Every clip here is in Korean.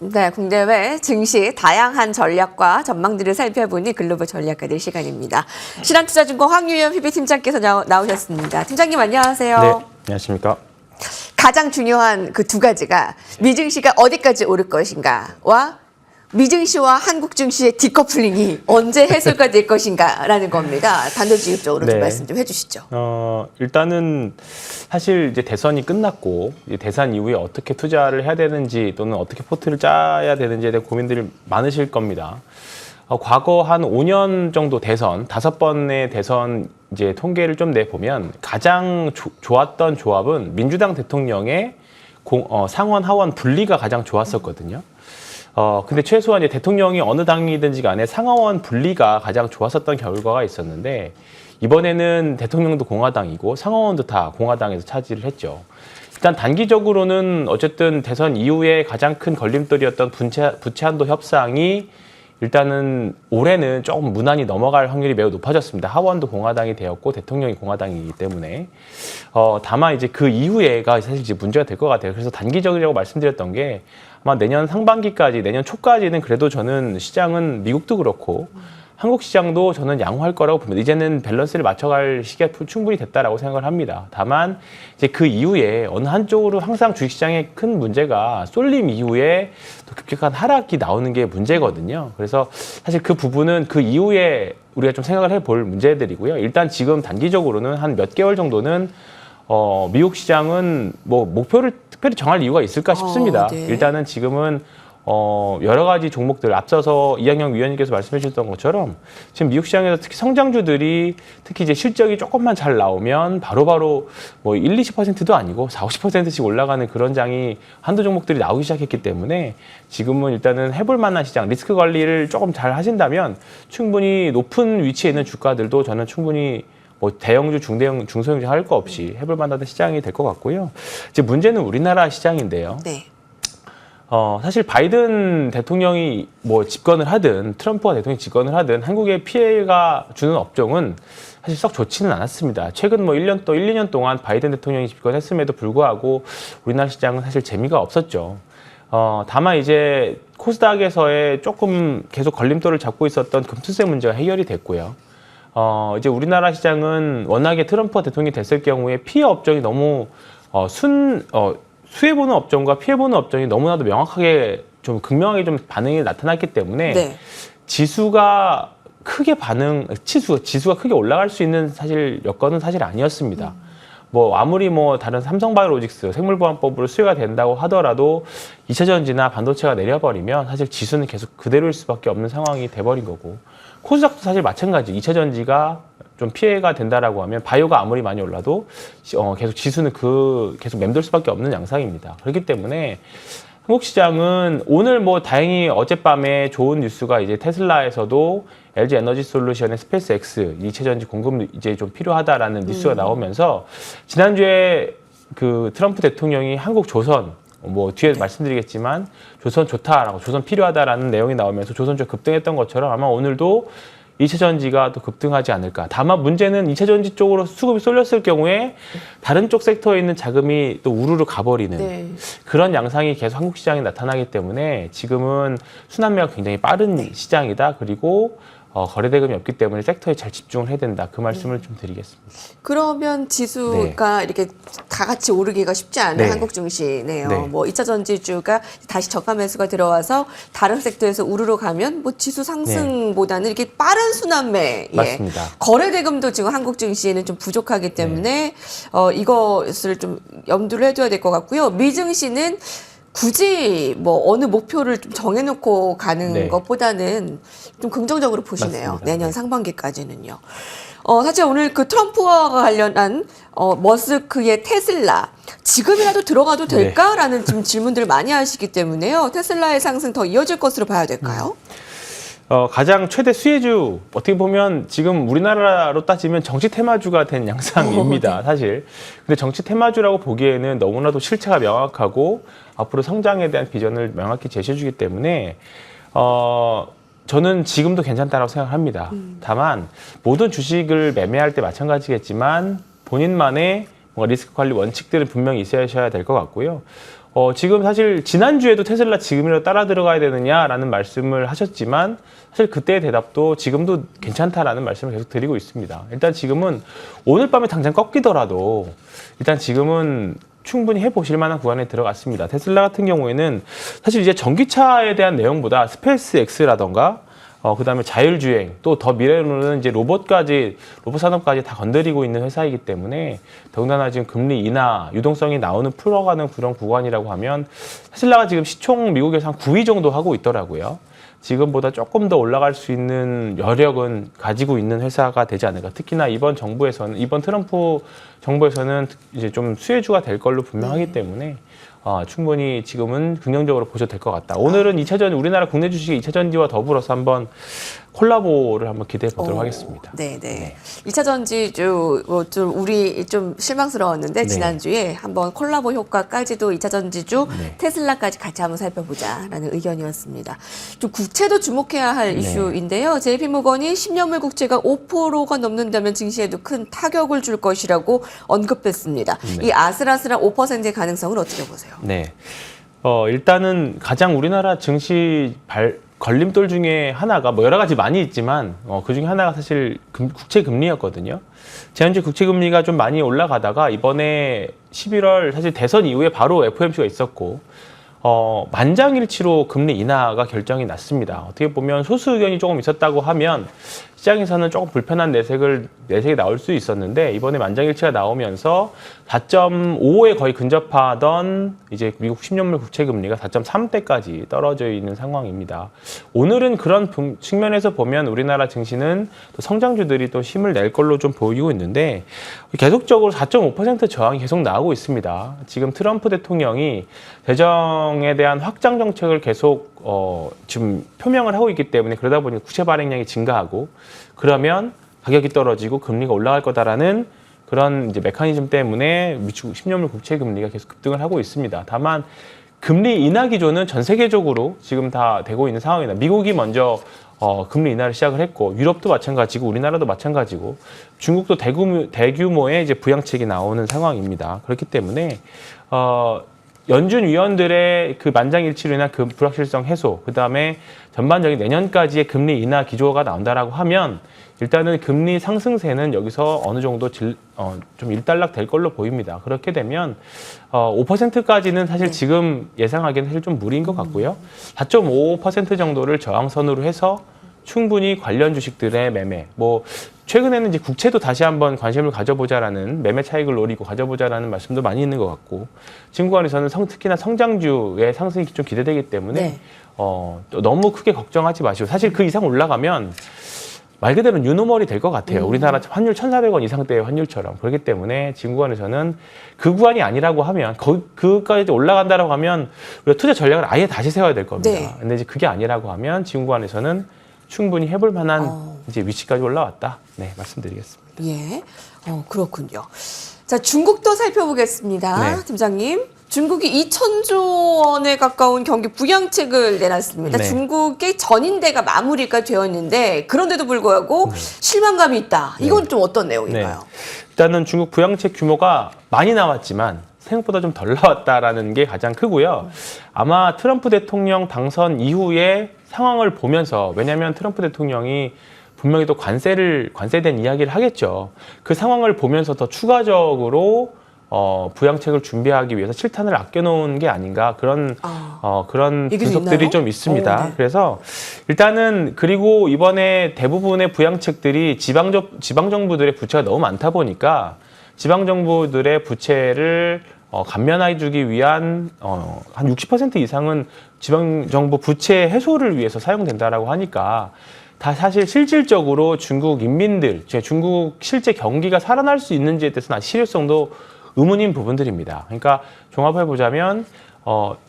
네, 국내외 증시 다양한 전략과 전망들을 살펴보는 글로벌 전략가들 시간입니다. 신한투자증권 황유연 PB팀장께서 나오셨습니다. 팀장님 안녕하세요. 네, 안녕하십니까. 가장 중요한 그 두 가지가 미증시가 어디까지 오를 것인가와 미증시와 한국 증시의 디커플링이 언제 해소가 될 것인가라는 겁니다. 단도직입적으로 좀 말씀 좀 해주시죠. 일단은 사실 이제 대선이 끝났고 대선 이후에 어떻게 투자를 해야 되는지 또는 어떻게 포트를 짜야 되는지에 대한 고민들이 많으실 겁니다. 과거 한 5년 정도 대선, 5번의 대선 이제 통계를 좀 내보면 가장 좋았던 조합은 민주당 대통령의 상원 하원 분리가 가장 좋았었거든요. 근데 최소한 이제 대통령이 어느 당이든지 간에 상하원 분리가 가장 좋았었던 결과가 있었는데 이번에는 대통령도 공화당이고 상하원도 다 공화당에서 차지를 했죠. 일단 단기적으로는 어쨌든 대선 이후에 가장 큰 걸림돌이었던 부채 한도 협상이 일단은 올해는 조금 무난히 넘어갈 확률이 매우 높아졌습니다. 하원도 공화당이 되었고 대통령이 공화당이기 때문에 다만 이제 그 이후에가 사실 이제 문제가 될 것 같아요. 그래서 단기적이라고 말씀드렸던 게 아마 내년 상반기까지, 내년 초까지는 그래도 저는 시장은 미국도 그렇고 한국 시장도 저는 양호할 거라고 봅니다. 이제는 밸런스를 맞춰갈 시기가 충분히 됐다라고 생각을 합니다. 다만 이제 그 이후에 어느 한쪽으로 항상 주식시장의 큰 문제가 쏠림 이후에 또 급격한 하락이 나오는 게 문제거든요. 그래서 사실 그 부분은 그 이후에 우리가 좀 생각을 해볼 문제들이고요. 일단 지금 단기적으로는 한 몇 개월 정도는 미국 시장은 뭐 목표를 특별히 정할 이유가 있을까 싶습니다. 네. 일단은 지금은 여러 가지 종목들 앞서서 이학영 위원님께서 말씀해 주셨던 것처럼 지금 미국 시장에서 특히 성장주들이 특히 이제 실적이 조금만 잘 나오면 바로바로 뭐 1, 20%도 아니고 4, 50%씩 올라가는 그런 장이 한두 종목들이 나오기 시작했기 때문에 지금은 일단은 해볼 만한 시장, 리스크 관리를 조금 잘 하신다면 충분히 높은 위치에 있는 주가들도 저는 충분히 뭐 대형주, 중대형, 중소형주 할 거 없이 해볼 만한 시장이 될 것 같고요. 이제 문제는 우리나라 시장인데요. 네. 사실 바이든 대통령이 뭐 집권을 하든 트럼프가 대통령이 집권을 하든 한국에 피해가 주는 업종은 사실 썩 좋지는 않았습니다. 최근 뭐 1년 또 1, 2년 동안 바이든 대통령이 집권했음에도 불구하고 우리나라 시장은 사실 재미가 없었죠. 다만 이제 코스닥에서의 조금 계속 걸림돌을 잡고 있었던 금투세 문제가 해결이 됐고요. 이제 우리나라 시장은 워낙에 트럼프 대통령이 됐을 경우에 피해 업종이 너무 수혜보는 업종과 피해보는 업종이 너무나도 명확하게 좀 극명하게 좀 반응이 나타났기 때문에 네. 지수가 크게 크게 올라갈 수 있는 사실 여건은 사실 아니었습니다. 뭐 아무리 뭐 다른 삼성바이오로직스 생물보안법으로 수혜가 된다고 하더라도 2차 전지나 반도체가 내려버리면 사실 지수는 계속 그대로일 수밖에 없는 상황이 돼버린 거고 코스닥도 사실 마찬가지. 2차 전지가 좀 피해가 된다라고 하면 바이오가 아무리 많이 올라도 계속 지수는 계속 맴돌 수밖에 없는 양상입니다. 그렇기 때문에 한국 시장은 오늘 뭐 다행히 어젯밤에 좋은 뉴스가 이제 테슬라에서도 LG 에너지 솔루션의 스페이스 X 2차 전지 공급 이제 좀 필요하다라는 뉴스가 나오면서 지난주에 그 트럼프 대통령이 한국 조선 뭐 뒤에 말씀드리겠지만 조선 좋다라고 조선 필요하다라는 내용이 나오면서 조선 좀 급등했던 것처럼 아마 오늘도 2차 전지가 또 급등하지 않을까. 다만 문제는 2차 전지 쪽으로 수급이 쏠렸을 경우에 다른 쪽 섹터에 있는 자금이 또 우르르 가버리는 그런 양상이 계속 한국 시장에 나타나기 때문에 지금은 순환매가 굉장히 빠른 시장이다. 그리고 거래대금이 없기 때문에 섹터에 잘 집중을 해야 된다. 그 말씀을 좀 드리겠습니다. 그러면 지수가 이렇게 다 같이 오르기가 쉽지 않은 한국 증시네요. 네. 뭐 2차 전지주가 다시 저가 매수가 들어와서 다른 섹터에서 우르르 가면 뭐 지수 상승보다는 이렇게 빠른 순환매. 맞습니다. 거래대금도 지금 한국 증시에는 좀 부족하기 때문에 이것을 좀 염두를 해둬야 될 것 같고요. 미증시는 굳이 뭐 어느 목표를 좀 정해놓고 가는 것보다는 좀 긍정적으로 보시네요. 맞습니다. 내년 상반기까지는요. 사실 오늘 그 트럼프와 관련한 머스크의 테슬라 지금이라도 들어가도 될까라는 지금 질문들을 많이 하시기 때문에요. 테슬라의 상승 더 이어질 것으로 봐야 될까요? 가장 최대 수혜주 어떻게 보면 지금 우리나라로 따지면 정치 테마주가 된 양상입니다. 사실. 근데 정치 테마주라고 보기에는 너무나도 실체가 명확하고 앞으로 성장에 대한 비전을 명확히 제시해주기 때문에 저는 지금도 괜찮다고 생각합니다. 다만 모든 주식을 매매할 때 마찬가지겠지만 본인만의 뭔가 리스크 관리 원칙들은 분명히 있어야 될 것 같고요. 지금 사실 지난주에도 테슬라 지금이라도 따라 들어가야 되느냐라는 말씀을 하셨지만 사실 그때의 대답도 지금도 괜찮다라는 말씀을 계속 드리고 있습니다. 일단 지금은 오늘 밤에 당장 꺾이더라도 일단 지금은 충분히 해보실 만한 구간에 들어갔습니다. 테슬라 같은 경우에는 사실 이제 전기차에 대한 내용보다 스페이스 X라던가 그다음에 자율주행, 또 더 미래로는 이제 로봇 산업까지 다 건드리고 있는 회사이기 때문에 더군다나 지금 금리 인하, 유동성이 나오는 풀어가는 그런 구간이라고 하면 테슬라가 지금 시총 미국에서 한 9위 정도 하고 있더라고요. 지금보다 조금 더 올라갈 수 있는 여력은 가지고 있는 회사가 되지 않을까. 특히나 이번 트럼프 정부에서는 이제 좀 수혜주가 될 걸로 분명하기 때문에 충분히 지금은 긍정적으로 보셔도 될 것 같다. 오늘은 2차전, 우리나라 국내 주식의 2차전지와 더불어서 한번 콜라보를 한번 기대해 보도록 하겠습니다. 네네. 2차 전지주, 좀 우리 좀 실망스러웠는데, 네. 지난주에 한번 콜라보 효과까지도 2차 전지주, 네. 테슬라까지 같이 한번 살펴보자라는 의견이었습니다. 좀 국채도 주목해야 할 네. 이슈인데요. JP모건이 10년물 국채가 5%가 넘는다면 증시에도 큰 타격을 줄 것이라고 언급했습니다. 네. 이 아슬아슬한 5%의 가능성을 어떻게 보세요? 네. 일단은 가장 우리나라 증시 걸림돌 중에 하나가 뭐 여러 가지 많이 있지만 그 중에 하나가 사실 국채 금리였거든요. 지난주 국채 금리가 좀 많이 올라가다가 이번에 11월 사실 대선 이후에 바로 FOMC가 있었고 만장일치로 금리 인하가 결정이 났습니다. 어떻게 보면 소수 의견이 조금 있었다고 하면 시장에서는 조금 불편한 내색이 나올 수 있었는데 이번에 만장일치가 나오면서 4.5에 거의 근접하던 이제 미국 10년물 국채 금리가 4.3대까지 떨어져 있는 상황입니다. 오늘은 그런 측면에서 보면 우리나라 증시는 또 성장주들이 또 힘을 낼 걸로 좀 보이고 있는데 계속적으로 4.5% 저항이 계속 나오고 있습니다. 지금 트럼프 대통령이 재정에 대한 확장 정책을 계속 지금 표명을 하고 있기 때문에 그러다 보니 국채 발행량이 증가하고 그러면 가격이 떨어지고 금리가 올라갈 거다라는 그런 이제 메커니즘 때문에 미국 10년물 국채 금리가 계속 급등을 하고 있습니다. 다만 금리 인하 기조는 전 세계적으로 지금 다 되고 있는 상황입니다. 미국이 먼저 금리 인하를 시작을 했고 유럽도 마찬가지고 우리나라도 마찬가지고 중국도 대규모의 이제 부양책이 나오는 상황입니다. 그렇기 때문에 연준 위원들의 그 만장일치로 인한 그 불확실성 해소, 그 다음에 전반적인 내년까지의 금리 인하 기조가 나온다라고 하면 일단은 금리 상승세는 여기서 어느 정도 좀 일단락 될 걸로 보입니다. 그렇게 되면 5%까지는 사실 지금 예상하기는 사실 좀 무리인 것 같고요. 4.5% 정도를 저항선으로 해서 충분히 관련 주식들의 매매, 최근에는 이제 국채도 다시 한번 관심을 가져보자라는 매매 차익을 노리고 가져보자라는 말씀도 많이 있는 것 같고 지금 구간에서는 특히나 성장주의 상승이 좀 기대되기 때문에 또 너무 크게 걱정하지 마시고 사실 그 이상 올라가면 말 그대로 뉴노멀이 될 것 같아요. 우리나라 환율 1,400원 이상대의 환율처럼. 그렇기 때문에 지금 구간에서는 그 구간이 아니라고 하면 그까지 올라간다라고 하면 우리가 투자 전략을 아예 다시 세워야 될 겁니다. 네. 근데 이제 그게 아니라고 하면 지금 구간에서는 충분히 해볼 만한 이제 위치까지 올라왔다. 네, 말씀드리겠습니다. 예, 그렇군요. 자, 중국도 살펴보겠습니다. 네. 팀장님. 중국이 2,000조 원에 가까운 경기 부양책을 내놨습니다. 네. 중국의 전인대가 마무리가 되었는데 그런데도 불구하고 실망감이 있다. 이건 좀 어떤 내용인가요? 네. 일단은 중국 부양책 규모가 많이 나왔지만 생각보다 좀 덜 나왔다라는 게 가장 크고요. 아마 트럼프 대통령 당선 이후에 상황을 보면서 왜냐하면 트럼프 대통령이 분명히 또 관세에 대한 이야기를 하겠죠. 그 상황을 보면서 더 추가적으로 부양책을 준비하기 위해서 7탄을 아껴놓은 게 아닌가 그런 분석들이 좀 있습니다. 네. 그래서 일단은 그리고 이번에 대부분의 부양책들이 지방정부들의 부채가 너무 많다 보니까 지방정부들의 부채를 감면해주기 위한 한 60% 이상은 지방정부 부채 해소를 위해서 사용된다라고 하니까 다 사실 실질적으로 중국 인민들, 중국 실제 경기가 살아날 수 있는지에 대해서는 실효성도 의문인 부분들입니다. 그러니까 종합해보자면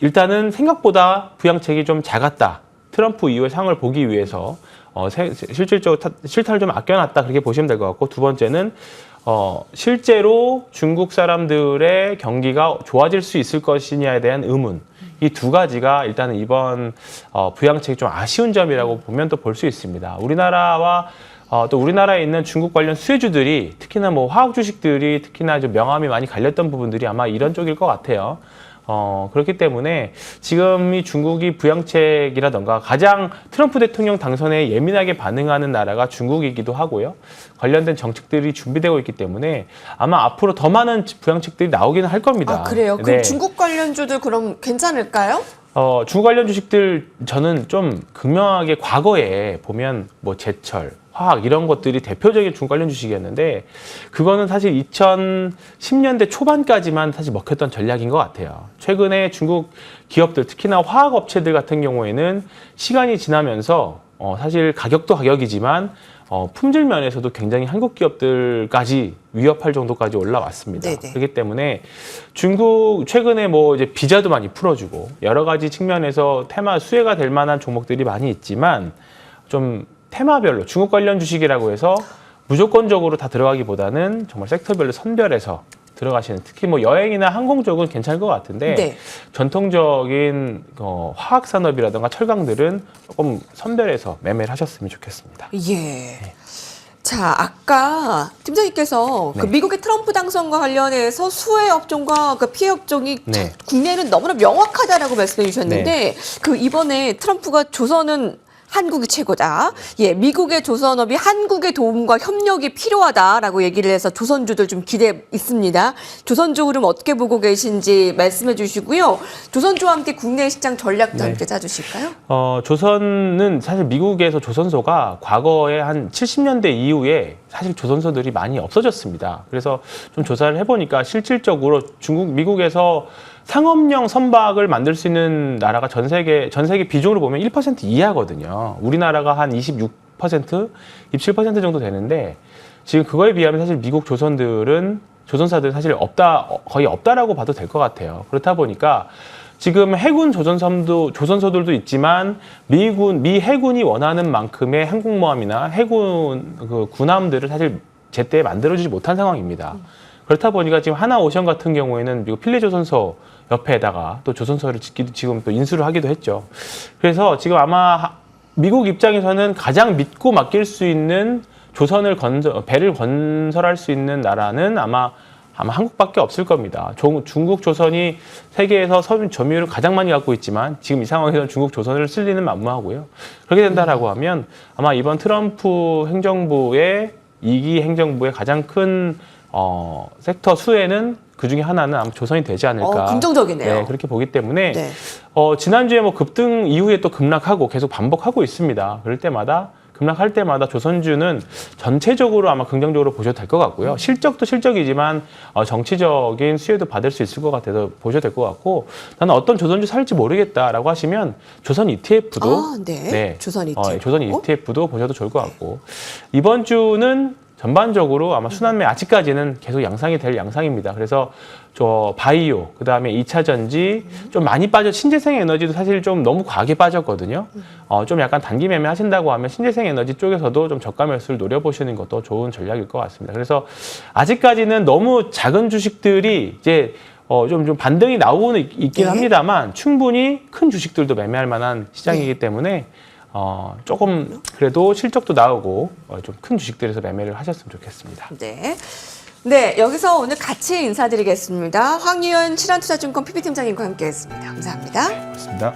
일단은 생각보다 부양책이 좀 작았다. 트럼프 이후의 상황을 보기 위해서 실질적으로 실탄을 좀 아껴놨다. 그렇게 보시면 될 것 같고 두 번째는 실제로 중국 사람들의 경기가 좋아질 수 있을 것이냐에 대한 의문. 이 두 가지가 일단은 이번 부양책이 좀 아쉬운 점이라고 보면 또 볼 수 있습니다. 우리나라와 또 우리나라에 있는 중국 관련 수혜주들이 특히나 화학 주식들이 특히나 좀 명암이 많이 갈렸던 부분들이 아마 이런 쪽일 것 같아요. 그렇기 때문에 지금 이 중국이 부양책이라던가 가장 트럼프 대통령 당선에 예민하게 반응하는 나라가 중국이기도 하고요. 관련된 정책들이 준비되고 있기 때문에 아마 앞으로 더 많은 부양책들이 나오기는 할 겁니다. 아, 그래요? 그럼 중국 관련주들 그럼 괜찮을까요? 중국 관련 주식들 저는 좀 극명하게 과거에 보면 뭐 제철, 화학 이런 것들이 대표적인 중국 관련 주식이었는데 그거는 사실 2010년대 초반까지만 사실 먹혔던 전략인 것 같아요. 최근에 중국 기업들 특히나 화학 업체들 같은 경우에는 시간이 지나면서 사실 가격도 가격이지만 품질 면에서도 굉장히 한국 기업들까지 위협할 정도까지 올라왔습니다. 네네. 그렇기 때문에 중국 최근에 뭐 이제 비자도 많이 풀어주고 여러 가지 측면에서 테마 수혜가 될 만한 종목들이 많이 있지만 좀 테마별로 중국 관련 주식이라고 해서 무조건적으로 다 들어가기보다는 정말 섹터별로 선별해서 들어가시는 특히 뭐 여행이나 항공 쪽은 괜찮을 것 같은데 네. 전통적인 화학 산업이라든가 철강들은 조금 선별해서 매매를 하셨으면 좋겠습니다. 예. 자, 아까 팀장님께서 그 네. 미국의 트럼프 당선과 관련해서 수혜 업종과 그 피해 업종이 네. 국내는 너무나 명확하다라고 말씀해 주셨는데 그 이번에 트럼프가 조선은 한국이 최고다. 예, 미국의 조선업이 한국의 도움과 협력이 필요하다라고 얘기를 해서 조선주들 좀 기대 있습니다. 조선주 흐름 어떻게 보고 계신지 말씀해 주시고요. 조선주와 함께 국내 시장 전략도 네. 함께 짜주실까요? 조선은 사실 미국에서 조선소가 과거에 한 70년대 이후에 사실 조선소들이 많이 없어졌습니다. 그래서 좀 조사를 해보니까 실질적으로 미국에서 상업용 선박을 만들 수 있는 나라가 전 세계 비중으로 보면 1% 이하거든요. 우리나라가 한 26%, 27% 정도 되는데 지금 그거에 비하면 사실 미국 조선사들 사실 거의 없다라고 봐도 될 것 같아요. 그렇다 보니까 지금 해군 조선소들도 있지만 미 해군이 원하는 만큼의 항공모함이나 해군 군함들을 사실 제때 만들어주지 못한 상황입니다. 그렇다 보니까 지금 하나오션 같은 경우에는 미국 필리조선소 옆에다가 또 조선소를 짓기도 지금 또 인수를 하기도 했죠. 그래서 지금 아마 미국 입장에서는 가장 믿고 맡길 수 있는 배를 건설할 수 있는 나라는 아마 한국밖에 없을 겁니다. 중국 조선이 세계에서 점유율을 가장 많이 갖고 있지만 지금 이 상황에서는 중국 조선을 쓸 리는 만무하고요. 그렇게 된다라고 하면 아마 이번 트럼프 행정부의 2기 행정부의 가장 큰 섹터 수혜는 그 중에 하나는 아마 조선이 되지 않을까. 긍정적이네요. 네, 그렇게 보기 때문에 네. 지난주에 뭐 급등 이후에 또 급락하고 계속 반복하고 있습니다. 급락할 때마다 조선주는 전체적으로 아마 긍정적으로 보셔도 될 것 같고요. 실적도 실적이지만 정치적인 수혜도 받을 수 있을 것 같아서 보셔도 될 것 같고 나는 어떤 조선주 살지 모르겠다라고 하시면 조선 ETF도 조선 ETF. 조선 ETF도 보셔도 좋을 것 같고 이번 주는 전반적으로 아마 순환매 아직까지는 계속 양상이 될 양상입니다. 그래서 바이오, 그다음에 2차 전지 좀 많이 신재생 에너지도 사실 좀 너무 과하게 빠졌거든요. 좀 약간 단기 매매 하신다고 하면 신재생 에너지 쪽에서도 좀 저가 매수를 노려보시는 것도 좋은 전략일 것 같습니다. 그래서 아직까지는 너무 작은 주식들이 이제 좀 반등이 나오고는 있긴 합니다만 충분히 큰 주식들도 매매할 만한 시장이기 때문에 조금 그래도 실적도 나오고 좀 큰 주식들에서 매매를 하셨으면 좋겠습니다. 네. 네, 여기서 오늘 같이 인사드리겠습니다. 황희연 신한투자증권 PB팀장님과 함께했습니다. 감사합니다. 고맙습니다.